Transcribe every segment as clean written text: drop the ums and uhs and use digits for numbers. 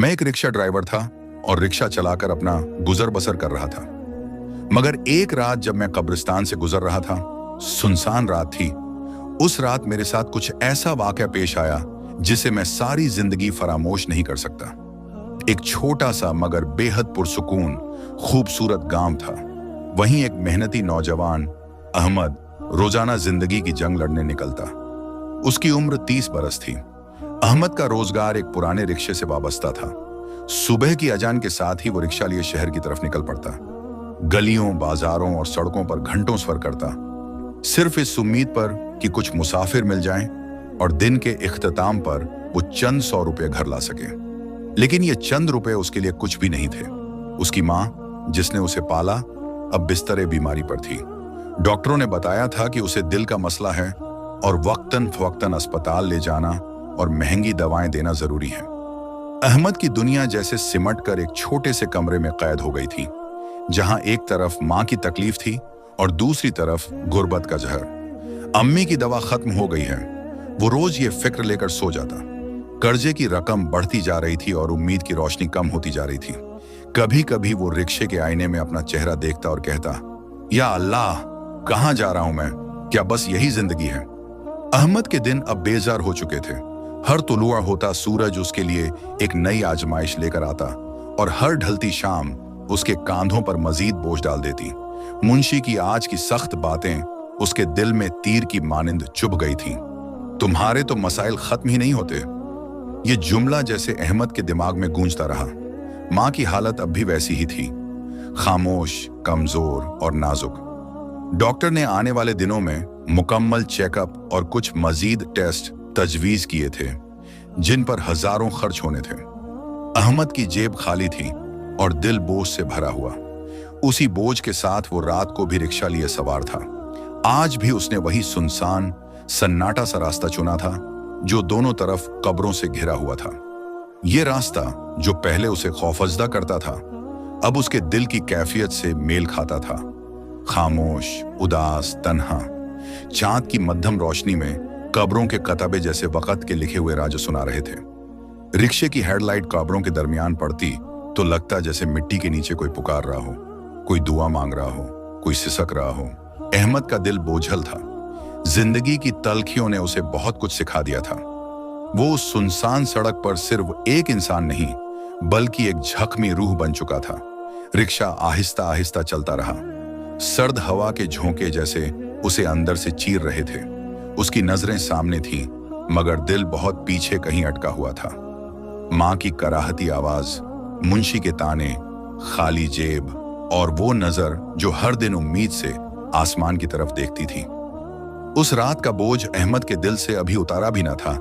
मैं एक rickshaw driver था और रिक्शा चलाकर अपना गुजर बसर कर रहा था। मगर एक रात जब मैं कब्रिस्तान से गुजर रहा था, सुनसान रात थी, उस रात मेरे साथ कुछ ऐसा वाकया पेश आया जिसे मैं सारी जिंदगी फरामोश नहीं कर सकता। एक छोटा सा मगर बेहद पुरसुकून खूबसूरत गांव था। वहीं एक मेहनती नौजवान अहमद रोजाना जिंदगी की जंग लड़ने निकलता। उसकी उम्र 30 बरस थी। अहमद का रोजगार एक पुराने रिक्शे से वाबस्ता था। सुबह की अजान के साथ ही वो रिक्शा लिए शहर की तरफ निकल पड़ता। गलियों, बाजारों और सड़कों पर घंटों सफर करता, सिर्फ इस उम्मीद पर कि कुछ मुसाफिर मिल जाएं और दिन के इख्तिताम पर वो चंद 100 रुपए घर ला सके। लेकिन ये चंद रुपए उसके लिए कुछ भी नहीं थे। उसकी माँ, जिसने उसे पाला, अब बिस्तरे बीमारी पर थी। डॉक्टरों ने बताया था कि उसे दिल का मसला है और वक्तन फवक्तन अस्पताल ले जाना और महंगी दवाएं देना जरूरी है। अहमद की दुनिया जैसे सिमट कर एक छोटे से कमरे में कैद हो गई थी, जहां एक तरफ माँ की तकलीफ थी और दूसरी तरफ गुर्बत का जहर। अम्मी की दवा खत्म हो गई है। वो रोज ये फिक्र लेकर सो जाता। कर्जे की रकम बढ़ती जा रही थी और उम्मीद की रोशनी कम होती जा रही थी। कभी कभी वो रिक्शे के आईने में अपना चेहरा देखता और कहता, या अल्लाह, कहाँ जा रहा हूं मैं? क्या बस यही जिंदगी है? अहमद के दिन अब बेजार हो चुके थे। हर तुलुआ होता सूरज उसके लिए एक नई आजमाइश लेकर आता और हर ढलती शाम उसके कांधों पर मजीद बोझ डाल देती। मुंशी की आज की सख्त बातें उसके दिल में तीर की मानिंद चुभ गई थीं। तुम्हारे तो मसाइल खत्म ही नहीं होते। ये जुमला जैसे अहमद के दिमाग में गूंजता रहा। माँ की हालत अब भी वैसी ही थी, खामोश, कमजोर और नाजुक। डॉक्टर ने आने वाले दिनों में मुकम्मल चेकअप और कुछ मजीद टेस्ट तजवीज किए थे, जिन पर हजारों खर्च होने थे। अहमद की जेब खाली थी और दिल बोझ से भरा हुआ। उसी बोझ के साथ वो रात को भी रिक्शा लिए सवार था। आज भी उसने वही सुनसान, सन्नाटा सा रास्ता चुना था जो दोनों तरफ कब्रों से घिरा हुआ था। ये रास्ता जो पहले उसे खौफजदा करता था, अब उसके दिल की कैफियत से मेल खाता था। खामोश, उदास, तन्हा। चांद की मध्यम रोशनी में कब्रों के कतबे जैसे वक्त के लिखे हुए राज सुना रहे थे। रिक्शे की हेडलाइट कब्रों के दरमियान पड़ती तो लगता जैसे मिट्टी के नीचे कोई पुकार रहा हो, कोई दुआ मांग रहा हो, कोई सिसक रहा हो। अहमद का दिल बोझल था। जिंदगी की तलखियों ने उसे बहुत कुछ सिखा दिया था। वो उस सुनसान सड़क पर सिर्फ एक इंसान नहीं, बल्कि एक झख्मी रूह बन चुका था। रिक्शा आहिस्ता आहिस्ता चलता रहा। सर्द हवा के झोंके जैसे उसे अंदर से चीर रहे थे। उसकी नजरें सामने थीं, मगर दिल बहुत पीछे कहीं अटका हुआ था। माँ की कराहती आवाज, मुंशी के ताने, खाली जेब और वो नजर जो हर दिन उम्मीद से आसमान की तरफ देखती थी। उस रात का बोझ अहमद के दिल से अभी उतारा भी न था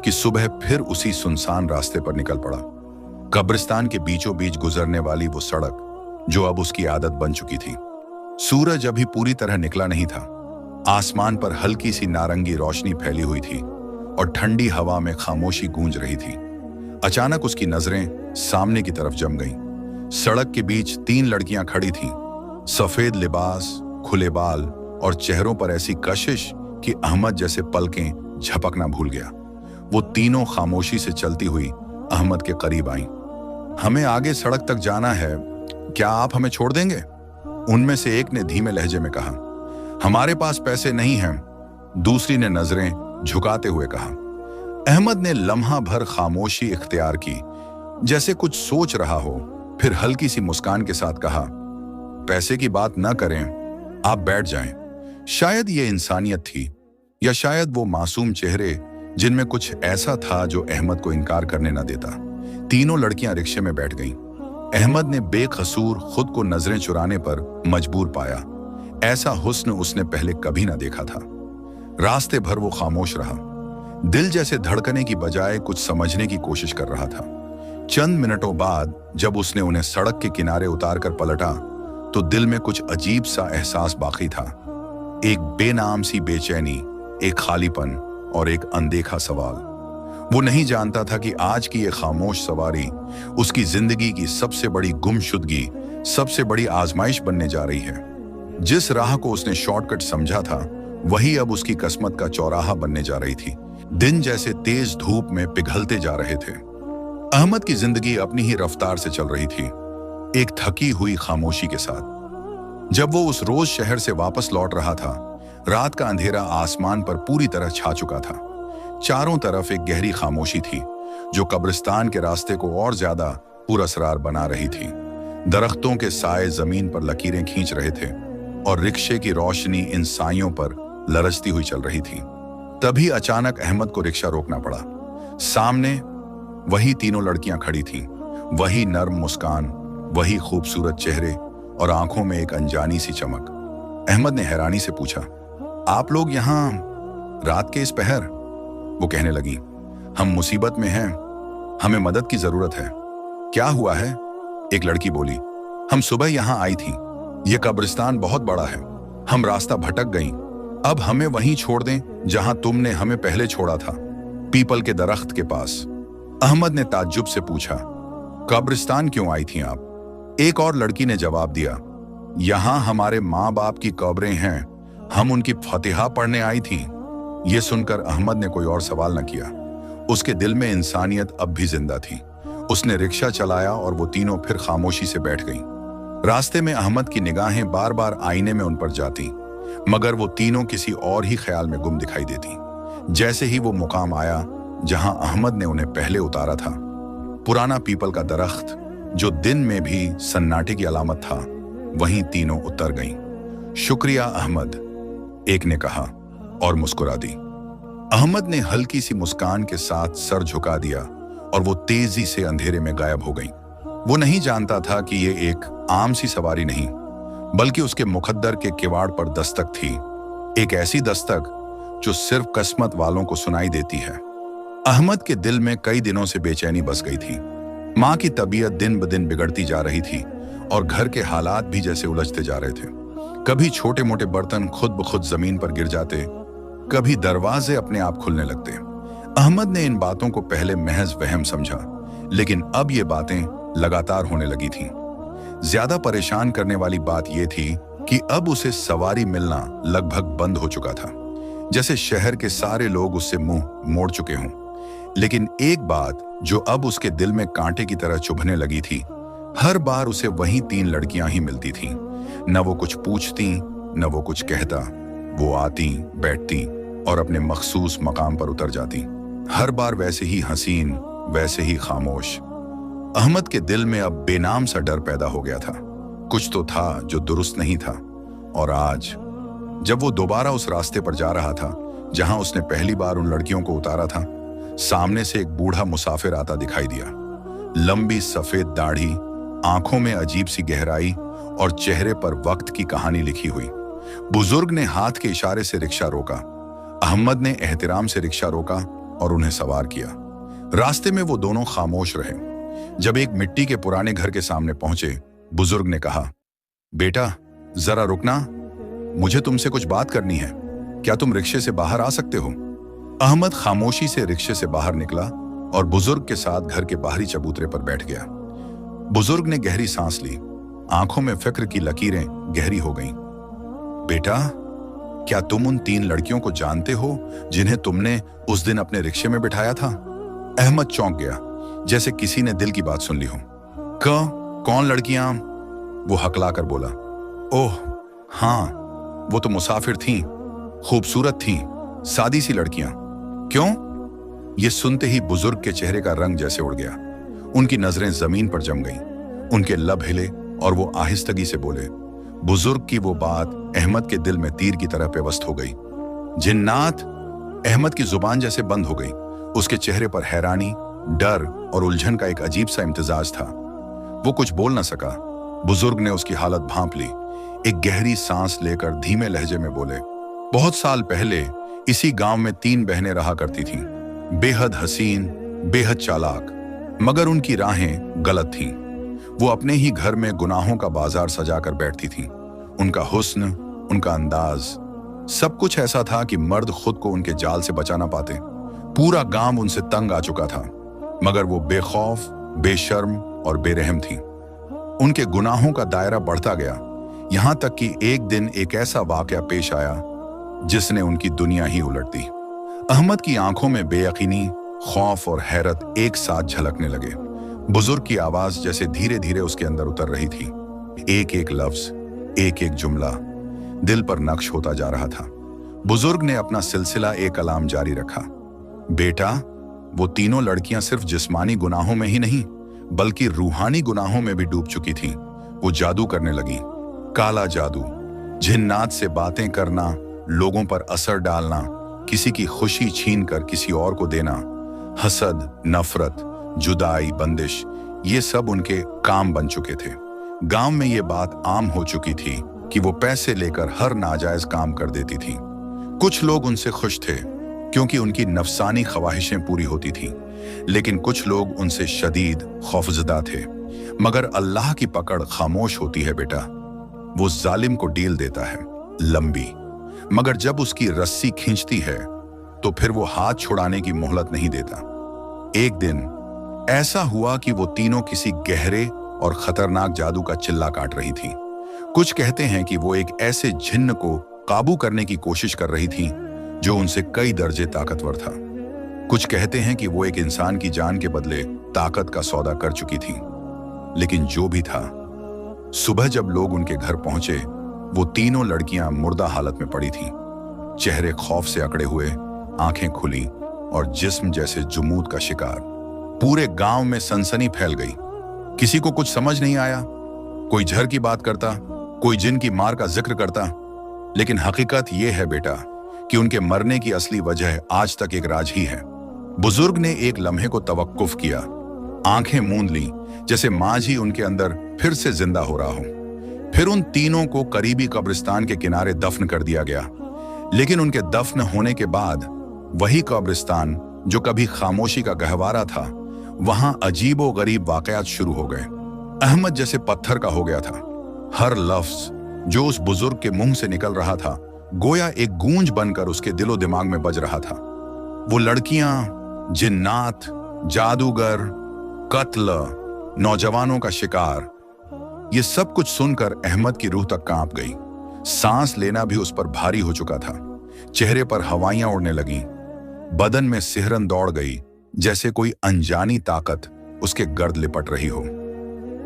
कि सुबह फिर उसी सुनसान रास्ते पर निकल पड़ा। कब्रिस्तान के बीचों बीच गुजरने वाली वो सड़क जो अब उसकी आदत बन चुकी थी। सूरज अभी पूरी तरह निकला नहीं था। आसमान पर हल्की सी नारंगी रोशनी फैली हुई थी और ठंडी हवा में खामोशी गूंज रही थी। अचानक उसकी नजरें सामने की तरफ जम गईं। सड़क के बीच 3 लड़कियां खड़ी थीं, सफेद लिबास, खुले बाल और चेहरों पर ऐसी कशिश कि अहमद जैसे पलकें झपकना भूल गया। वो तीनों खामोशी से चलती हुई अहमद के करीब आईं। हमें आगे सड़क तक जाना है, क्या आप हमें छोड़ देंगे? उनमें से एक ने धीमे लहजे में कहा। हमारे पास पैसे नहीं हैं, दूसरी ने नजरें झुकाते हुए कहा। अहमद ने लम्हा भर खामोशी इख्तियार की, जैसे कुछ सोच रहा हो, फिर हल्की सी मुस्कान के साथ कहा, पैसे की बात न करें, आप बैठ जाएं। शायद ये इंसानियत थी, या शायद वो मासूम चेहरे जिनमें कुछ ऐसा था जो अहमद को इनकार करने न देता। तीनों लड़कियां रिक्शे में बैठ गईं। अहमद ने बेकसूर खुद को नजरें चुराने पर मजबूर पाया। ऐसा हुस्न उसने पहले कभी ना देखा था। रास्ते भर वो खामोश रहा, दिल जैसे धड़कने की बजाय कुछ समझने की कोशिश कर रहा था। चंद मिनटों बाद जब उसने उन्हें सड़क के किनारे उतार कर पलटा तो दिल में कुछ अजीब सा एहसास बाकी था। एक बेनाम सी बेचैनी, एक खालीपन और एक अनदेखा सवाल। वो नहीं जानता था कि आज की ये खामोश सवारी उसकी जिंदगी की सबसे बड़ी गुमशुदगी, सबसे बड़ी आजमाइश बनने जा रही है। जिस राह को उसने शॉर्टकट समझा था, वही अब उसकी किस्मत का चौराहा बनने जा रही थी। दिन जैसे तेज धूप में पिघलते जा रहे थे। अहमद की जिंदगी अपनी ही रफ्तार से चल रही थी, एक थकी हुई खामोशी के साथ। जब वो उस रोज शहर से वापस लौट रहा था, रात का अंधेरा आसमान पर पूरी तरह छा चुका था। चारों तरफ एक गहरी खामोशी थी जो कब्रिस्तान के रास्ते को और ज्यादा पुरअसरार बना रही थी। दरख्तों के साए जमीन पर लकीरें खींच रहे थे और रिक्शे की रोशनी इन साइयों पर लरचती हुई चल रही थी। तभी अचानक अहमद को रिक्शा रोकना पड़ा। सामने वही तीनों लड़कियां खड़ी थीं, वही नर्म मुस्कान, वही खूबसूरत चेहरे और आंखों में एक अनजानी सी चमक। अहमद ने हैरानी से पूछा, आप लोग यहाँ रात के इस पहर? वो कहने लगी, हम मुसीबत में हैं, हमें मदद की जरूरत है। क्या हुआ है? एक लड़की बोली, हम सुबह यहाँ आई थी, ये कब्रिस्तान बहुत बड़ा है, हम रास्ता भटक गईं, अब हमें वहीं छोड़ दें जहां तुमने हमें पहले छोड़ा था, पीपल के दरख्त के पास। अहमद ने ताज्जुब से पूछा, कब्रिस्तान क्यों आई थी आप? एक और लड़की ने जवाब दिया, यहां हमारे माँ बाप की कब्रें हैं, हम उनकी फतिहा पढ़ने आई थी। ये सुनकर अहमद ने कोई और सवाल न किया। उसके दिल में इंसानियत अब भी जिंदा थी। उसने रिक्शा चलाया और वो तीनों फिर खामोशी से बैठ गईं। रास्ते में अहमद की निगाहें बार बार आईने में उन पर जाती, मगर वो तीनों किसी और ही ख्याल में गुम दिखाई देती। जैसे ही वो मुकाम आया जहां अहमद ने उन्हें पहले उतारा था, पुराना पीपल का दरख्त जो दिन में भी सन्नाटे की अलामत था, वहीं तीनों उतर गईं। शुक्रिया अहमद, एक ने कहा और मुस्कुरा दी। अहमद ने हल्की सी मुस्कान के साथ सर झुका दिया और वो तेजी से अंधेरे में गायब हो गई। वो नहीं जानता था कि ये एक आम सी सवारी नहीं, बल्कि उसके मुकद्दर के किवाड़ पर दस्तक थी, एक ऐसी दस्तक जो सिर्फ किस्मत वालों को सुनाई देती है। अहमद के दिल में कई दिनों से बेचैनी बस गई थी। माँ की तबीयत दिन ब दिन बिगड़ती जा रही थी और घर के हालात भी जैसे उलझते जा रहे थे। कभी छोटे मोटे बर्तन खुद ब खुद जमीन पर गिर जाते, कभी दरवाजे अपने आप खुलने लगते। अहमद ने इन बातों को पहले महज वहम समझा, लेकिन अब ये बातें लगातार होने लगी थीं। ज्यादा परेशान करने वाली बात यह थी कि अब उसे सवारी मिलना लगभग बंद हो चुका था, जैसे शहर के सारे लोग उससे मुंह मोड़ चुके हों। लेकिन एक बात जो अब उसके दिल में कांटे की तरह चुभने लगी थी, हर बार उसे वही तीन लड़कियां ही मिलती थीं। न वो कुछ पूछती, न वो कुछ कहता, वो आती, बैठती और अपने मखसूस मकाम पर उतर जाती। हर बार वैसे ही हसीन, वैसे ही खामोश। अहमद के दिल में अब बेनाम सा डर पैदा हो गया था। कुछ तो था जो दुरुस्त नहीं था। और आज जब वो दोबारा उस रास्ते पर जा रहा था जहां उसने पहली बार उन लड़कियों को उतारा था, सामने से एक बूढ़ा मुसाफिर आता दिखाई दिया। लंबी सफेद दाढ़ी, आंखों में अजीब सी गहराई और चेहरे पर वक्त की कहानी लिखी हुई। बुजुर्ग ने हाथ के इशारे से रिक्शा रोका। अहमद ने एहतिराम से रिक्शा रोका और उन्हें सवार किया। रास्ते में वो दोनों खामोश रहे। जब एक मिट्टी के पुराने घर के सामने पहुंचे, बुजुर्ग ने कहा, बेटा जरा रुकना, मुझे तुमसे कुछ बात करनी है, क्या तुम रिक्शे से बाहर आ सकते हो? अहमद खामोशी से रिक्शे से बाहर निकला और बुजुर्ग के साथ घर के बाहरी चबूतरे पर बैठ गया। बुजुर्ग ने गहरी सांस ली, आंखों में फिक्र की लकीरें गहरी हो गईं। बेटा, क्या तुम उन तीन लड़कियों को जानते हो जिन्हें तुमने उस दिन अपने रिक्शे में बिठाया था? अहमद चौंक गया, जैसे किसी ने दिल की बात सुन ली हो। कौन लड़कियां? वो हकलाकर बोला, ओह हाँ, वो तो मुसाफिर थीं, खूबसूरत थीं, सादी सी लड़कियां। क्यों? ये सुनते ही बुजुर्ग के चेहरे का रंग जैसे उड़ गया। उनकी नजरें जमीन पर जम गईं, उनके लब हिले और वो आहिस्तगी से बोले। बुजुर्ग की वो बात अहमद के दिल में तीर की तरह पेवस्त हो गई। जिन्नात! अहमद की जुबान जैसे बंद हो गई। उसके चेहरे पर हैरानी, डर और उलझन का एक अजीब सा इम्तिजाज था। वो कुछ बोल न सका। बुजुर्ग ने उसकी हालत भांप ली। एक गहरी सांस लेकर धीमे लहजे में बोले, बहुत साल पहले इसी गांव में तीन बहनें रहा करती थीं, बेहद हसीन, बेहद चालाक, मगर उनकी राहें गलत थीं। वो अपने ही घर में गुनाहों का बाजार सजाकर बैठती थीं। उनका हुस्न, उनका अंदाज, सब कुछ ऐसा था कि मर्द खुद को उनके जाल से बचा ना पाते। पूरा गांव उनसे तंग आ चुका था, मगर वो बेखौफ, बेशर्म और बेरहम थीं। उनके गुनाहों का दायरा बढ़ता गया, यहां तक कि एक दिन एक ऐसा वाकया पेश आया जिसने उनकी दुनिया ही उलट दी। अहमद की आंखों में बेयकीनी, खौफ और हैरत एक साथ झलकने लगे। बुजुर्ग की आवाज जैसे धीरे धीरे उसके अंदर उतर रही थी। एक एक लफ्ज, एक एक जुमला दिल पर नक्श होता जा रहा था। बुजुर्ग ने अपना सिलसिला एक कलाम जारी रखा। बेटा, वो तीनों लड़कियां सिर्फ जिस्मानी गुनाहों में ही नहीं बल्कि रूहानी गुनाहों में भी डूब चुकी थीं। वो जादू करने लगी, काला जादू, जिन्नात से बातें करना, लोगों पर असर डालना, किसी की खुशी छीन कर किसी और को देना, हसद, नफरत, जुदाई, बंदिश, ये सब उनके काम बन चुके थे। गांव में ये बात आम हो चुकी थी कि वो पैसे लेकर हर नाजायज काम कर देती थी। कुछ लोग उनसे खुश थे क्योंकि उनकी नफसानी ख्वाहिशें पूरी होती थीं, लेकिन कुछ लोग उनसे शदीद खौफजदा थे। मगर अल्लाह की पकड़ खामोश होती है बेटा। वो जालिम को डील देता है लंबी, मगर जब उसकी रस्सी खींचती है तो फिर वो हाथ छुड़ाने की मोहलत नहीं देता। एक दिन ऐसा हुआ कि वो तीनों किसी गहरे और खतरनाक जादू का चिल्ला काट रही थीं। कुछ कहते हैं कि वो एक ऐसे जिन्न को काबू करने की कोशिश कर रही थीं जो उनसे कई दर्जे ताकतवर था। कुछ कहते हैं कि वो एक इंसान की जान के बदले ताकत का सौदा कर चुकी थीं। लेकिन जो भी था, सुबह जब लोग उनके घर पहुंचे, वो तीनों लड़कियां मुर्दा हालत में पड़ी थीं। चेहरे खौफ से अकड़े हुए, आंखें खुली और जिस्म जैसे जुमूद का शिकार। पूरे गांव में सनसनी फैल गई। किसी को कुछ समझ नहीं आया। कोई झर की बात करता, कोई जिन की मार का जिक्र करता। लेकिन हकीकत यह है बेटा कि उनके मरने की असली वजह आज तक एक राज ही है। बुजुर्ग ने एक लम्हे को तवक्कुफ किया, आंखें मूंद ली जैसे मांझी उनके अंदर फिर से जिंदा हो रहा हो। फिर उन तीनों को करीबी कब्रिस्तान के किनारे दफन कर दिया गया। लेकिन उनके दफन होने के बाद वही कब्रिस्तान जो कभी खामोशी का गहवारा था, वहां अजीबो गरीब वाकयात शुरू हो गए। अहमद जैसे पत्थर का हो गया था। हर लफ्ज जो उस बुजुर्ग के मुंह से निकल रहा था गोया एक गूंज बनकर उसके दिलो दिमाग में बज रहा था। वो लड़कियां, जिन्नात, जादूगर, कत्ल, नौजवानों का शिकार, ये सब कुछ सुनकर अहमद की रूह तक कांप गई। सांस लेना भी उस पर भारी हो चुका था। चेहरे पर हवाइयां उड़ने लगीं, बदन में सिहरन दौड़ गई जैसे कोई अनजानी ताकत उसके गर्द लिपट रही हो।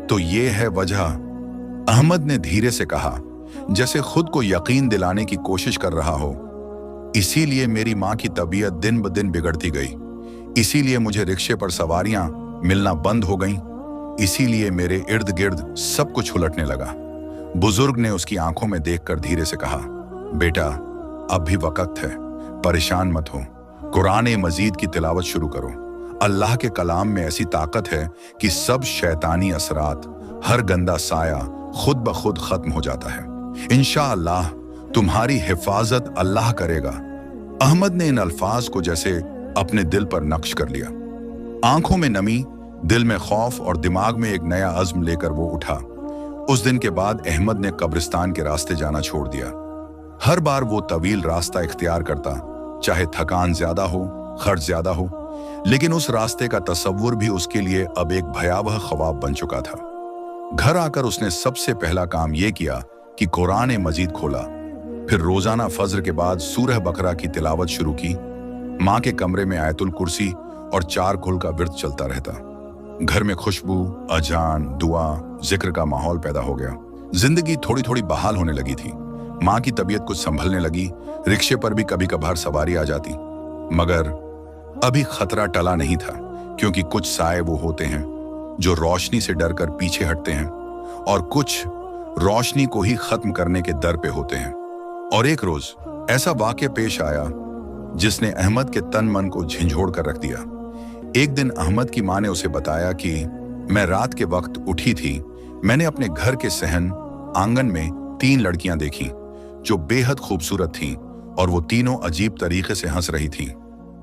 तो ये है वजह, अहमद ने धीरे से कहा, जैसे खुद को यकीन दिलाने की कोशिश कर रहा हो। इसीलिए मेरी मां की तबीयत दिन ब दिन बिगड़ती गई। इसीलिए मुझे रिक्शे पर सवारियां मिलना बंद हो गईं। इसीलिए मेरे इर्द गिर्द सब कुछ उलटने लगा। बुजुर्ग ने उसकी आंखों में देखकर धीरे से कहा, बेटा, अब भी वक्त है, परेशान मत हो। कुरान मजीद की तिलावत शुरू करो। अल्लाह के कलाम में ऐसी ताकत है कि सब शैतानी असरात, हर गंदा साया खुद ब खुद खत्म हो जाता है। इंशाअल्लाह तुम्हारी हिफाजत अल्लाह करेगा। अहमद ने इन अल्फाज को जैसे अपने दिल पर नक्श कर लिया। आंखों में नमी, दिल में खौफ और दिमाग में एक नया अज़्म लेकर वो उठा। उस दिन के बाद अहमद ने कब्रिस्तान के रास्ते जाना छोड़ दिया। हर बार वो तवील रास्ता इख्तियार करता, चाहे थकान ज्यादा हो, खर्च ज्यादा हो, लेकिन उस रास्ते का तसव्वुर भी उसके लिए अब एक भयावह ख्वाब बन चुका था। घर आकर उसने सबसे पहला काम यह किया कि कुरान मजीद खोला। फिर रोजाना फज्र के बाद सूरह बकरा की तिलावत शुरू की। माँ के कमरे में आयतुल कुर्सी और 4 कुल का विर्द चलता रहता। घर में खुशबू, अजान, दुआ, जिक्र का माहौल पैदा हो गया। जिंदगी थोड़ी थोड़ी बहाल होने लगी थी। माँ की तबीयत कुछ संभलने लगी। रिक्शे पर भी कभी कभार सवारी आ जाती। मगर अभी खतरा टला नहीं था, क्योंकि कुछ साए वो होते हैं जो रोशनी से डरकर पीछे हटते हैं और कुछ रोशनी को ही खत्म करने के दर पे होते हैं। और एक रोज ऐसा वाक़या पेश आया जिसने अहमद के तन मन को झंझोड़ कर रख दिया। एक दिन अहमद की माँ ने उसे बताया कि मैं रात के वक्त उठी थी। मैंने अपने घर के सहन आंगन में 3 लड़कियां देखी जो बेहद खूबसूरत थीं और वो तीनों अजीब तरीके से हंस रही थीं।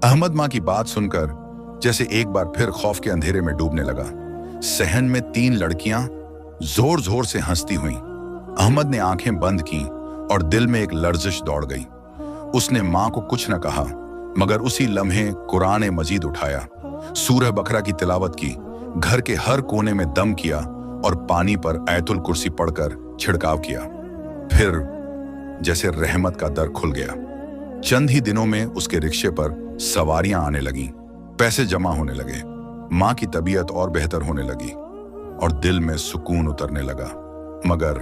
अहमद माँ की बात सुनकर जैसे एक बार फिर खौफ के अंधेरे में डूबने लगा। सहन में 3 लड़कियां जोर जोर से हंसती हुईं। अहमद ने आंखें बंद की और दिल में एक लर्जिश दौड़ गई। उसने माँ को कुछ न कहा, मगर उसी लम्हे कुरान मजीद उठाया, सूरह बकरा की तिलावत की, घर के हर कोने में दम किया और पानी पर आयतुल कुर्सी पढ़कर छिड़काव किया। फिर जैसे रहमत का दर खुल गया। चंद ही दिनों में उसके रिक्शे पर सवारियां आने लगीं। पैसे जमा होने लगे, माँ की तबीयत और बेहतर होने लगी और दिल में सुकून उतरने लगा। मगर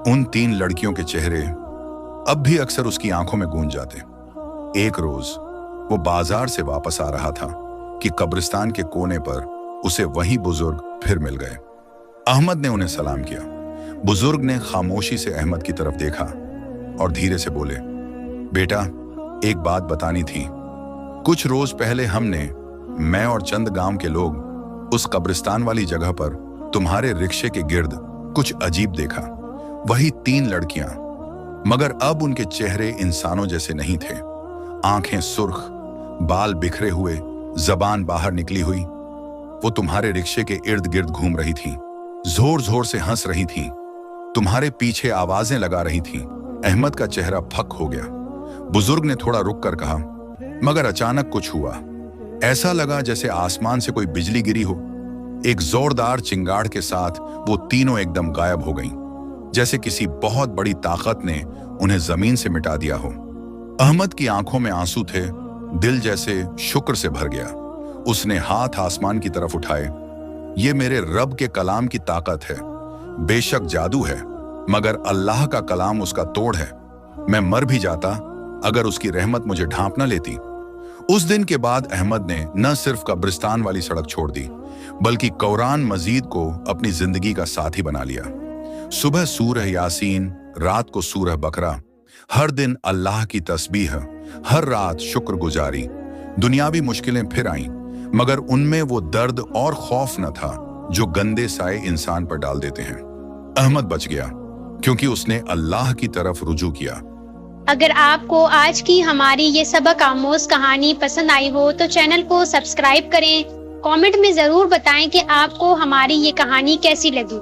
उन 3 लड़कियों के चेहरे अब भी अक्सर उसकी आंखों में गूंज जाते। एक रोज वो बाजार से वापस आ रहा था कि कब्रिस्तान के कोने पर उसे वही बुजुर्ग फिर मिल गए। अहमद ने उन्हें सलाम किया। बुजुर्ग ने खामोशी से अहमद की तरफ देखा और धीरे से बोले, बेटा, एक बात बतानी थी। कुछ रोज पहले हमने, मैं और चंद गांव के लोग, उस कब्रिस्तान वाली जगह पर तुम्हारे रिक्शे के गिर्द कुछ अजीब देखा। वही 3 लड़कियां, मगर अब उनके चेहरे इंसानों जैसे नहीं थे। आंखें सुर्ख, बाल बिखरे हुए, जबान बाहर निकली हुई। वो तुम्हारे रिक्शे के इर्द गिर्द घूम रही थी, जोर जोर से हंस रही थी, तुम्हारे पीछे आवाजें लगा रही थी। अहमद का चेहरा फक हो गया। बुजुर्ग ने थोड़ा रुक कर कहा, मगर अचानक कुछ हुआ। ऐसा लगा जैसे आसमान से कोई बिजली गिरी हो। एक जोरदार चिंगाड़ के साथ वो तीनों एकदम गायब हो गईं, जैसे किसी बहुत बड़ी ताकत ने उन्हें जमीन से मिटा दिया हो। अहमद की आंखों में आंसू थे, दिल जैसे शुक्र से भर गया। उसने हाथ आसमान की तरफ उठाए। ये मेरे रब के कलाम की ताकत है। बेशक जादू है, मगर अल्लाह का कलाम उसका तोड़ है। मैं मर भी जाता अगर उसकी रहमत मुझे ढांप न लेती। उस दिन के बाद अहमद ने न सिर्फ कब्रिस्तान वाली सड़क छोड़ दी, बल्कि कुरान मजीद को अपनी जिंदगी का साथी बना लिया। सुबह सूरह यासीन, रात को सूरह बकरा, हर दिन अल्लाह की तस्बीह, हर रात शुक्रगुजारी। दुनियावी मुश्किलें फिर आईं, मगर उनमें वो दर्द और खौफ न था जो गंदे साए इंसान पर डाल देते हैं। अहमद बच गया क्योंकि उसने अल्लाह की तरफ रुजू किया। अगर आपको आज की हमारी ये सबक आमोज कहानी पसंद आई हो तो चैनल को सब्सक्राइब करें। कमेंट में जरूर बताएं कि आपको हमारी ये कहानी कैसी लगी।